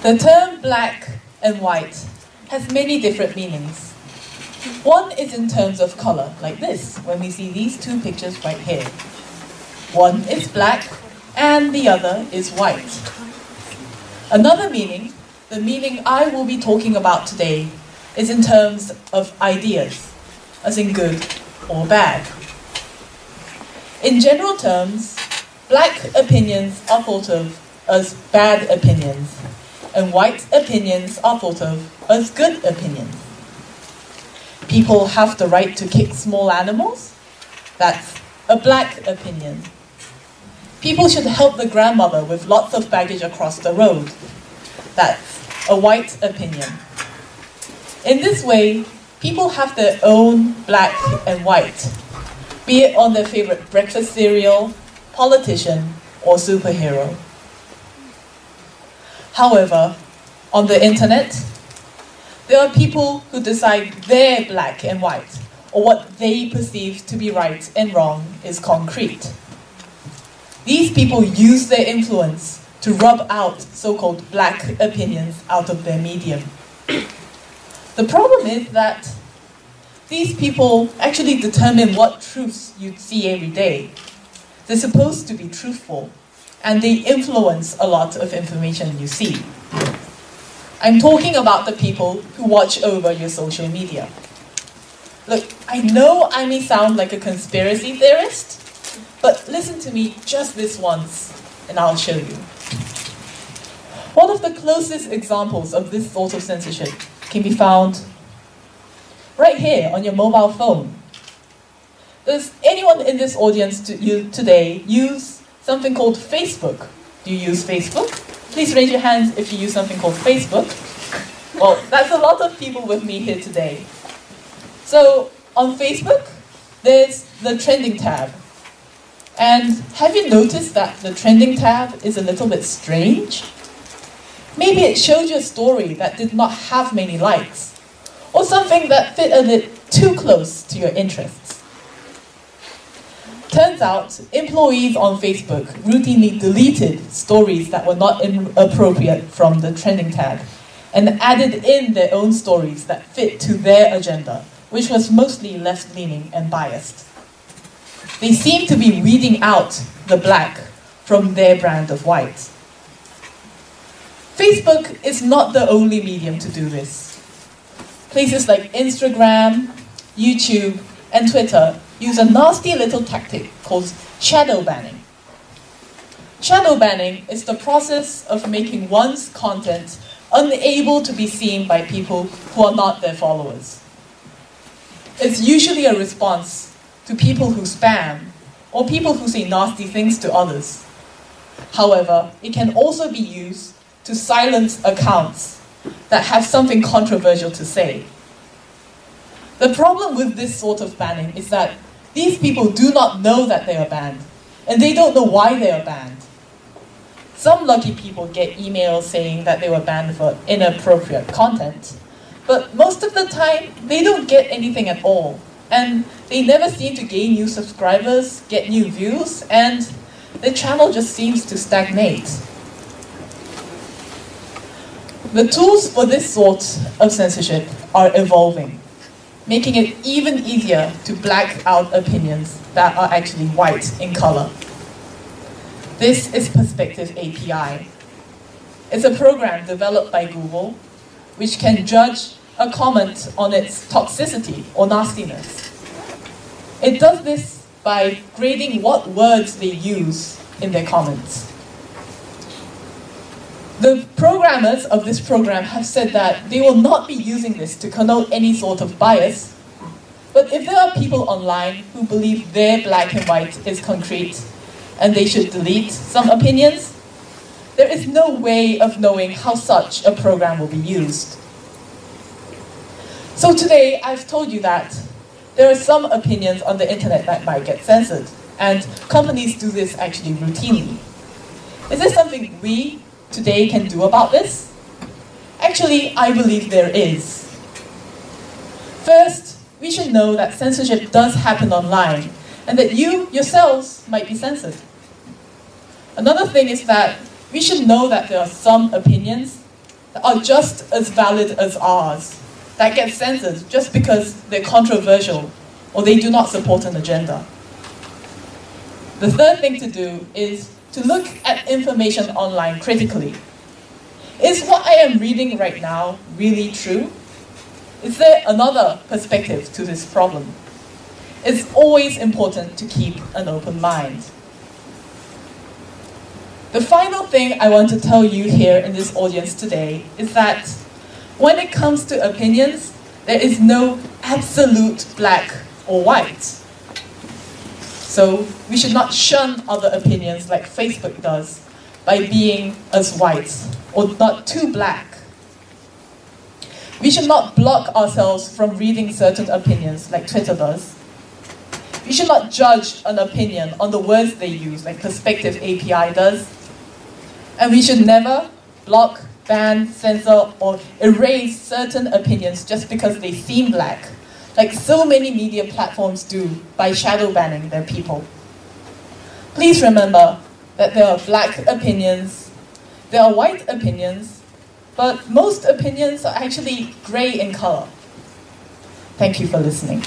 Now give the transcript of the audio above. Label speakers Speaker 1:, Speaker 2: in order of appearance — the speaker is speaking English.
Speaker 1: The term black and white has many different meanings. One is in terms of color, like this, when we see these two pictures right here. One is black and the other is white. Another meaning, the meaning I will be talking about today, is in terms of ideas, as in good or bad. In general terms, black opinions are thought of as bad opinions, and white opinions are thought of as good opinions. People have the right to kick small animals? That's a black opinion. People should help the grandmother with lots of baggage across the road. That's a white opinion. In this way, people have their own black and white, be it on their favorite breakfast cereal, politician, or superhero. However, on the internet, there are people who decide their black and white, or what they perceive to be right and wrong, is concrete. These people use their influence to rub out so-called black opinions out of their medium. The problem is that these people actually determine what truths you see every day. They're supposed to be truthful, and they influence a lot of information you see. I'm talking about the people who watch over your social media. Look, I know I may sound like a conspiracy theorist, but listen to me just this once, and I'll show you. One of the closest examples of this sort of censorship can be found right here on your mobile phone. Does anyone in this audience today use something called Facebook? Do you use Facebook? Please raise your hands if you use something called Facebook. Well, that's a lot of people with me here today. So, on Facebook, there's the trending tab. And have you noticed that the trending tab is a little bit strange? Maybe it showed you a story that did not have many likes, or something that fit a bit too close to your interests. Turns out, employees on Facebook routinely deleted stories that were not appropriate from the trending tag, and added in their own stories that fit to their agenda, which was mostly left-leaning and biased. They seem to be weeding out the black from their brand of white. Facebook is not the only medium to do this. Places like Instagram, YouTube, and Twitter use a nasty little tactic called shadow banning. Shadow banning is the process of making one's content unable to be seen by people who are not their followers. It's usually a response to people who spam or people who say nasty things to others. However, it can also be used to silence accounts that have something controversial to say. The problem with this sort of banning is that these people do not know that they are banned, and they don't know why they are banned. Some lucky people get emails saying that they were banned for inappropriate content, but most of the time, they don't get anything at all, and they never seem to gain new subscribers, get new views, and their channel just seems to stagnate. The tools for this sort of censorship are evolving, making it even easier to black out opinions that are actually white in color. This is Perspective API. It's a program developed by Google which can judge a comment on its toxicity or nastiness. It does this by grading what words they use in their comments. The programmers of this program have said that they will not be using this to connote any sort of bias, but if there are people online who believe their black and white is concrete and they should delete some opinions, there is no way of knowing how such a program will be used. So today, I've told you that there are some opinions on the internet that might get censored, and companies do this actually routinely. Is there something we today can do about this? Actually, I believe there is. First, we should know that censorship does happen online, and that you yourselves might be censored. Another thing is that we should know that there are some opinions that are just as valid as ours, that get censored just because they're controversial or they do not support an agenda. The third thing to do is to look at information online critically. Is what I am reading right now really true? Is there another perspective to this problem? It's always important to keep an open mind. The final thing I want to tell you here in this audience today is that when it comes to opinions, there is no absolute black or white. So we should not shun other opinions like Facebook does by being as white or not too black. We should not block ourselves from reading certain opinions like Twitter does. We should not judge an opinion on the words they use like Perspective API does. And we should never block, ban, censor, or erase certain opinions just because they seem black, like so many media platforms do by shadow banning their people. Please remember that there are black opinions, there are white opinions, but most opinions are actually grey in color. Thank you for listening.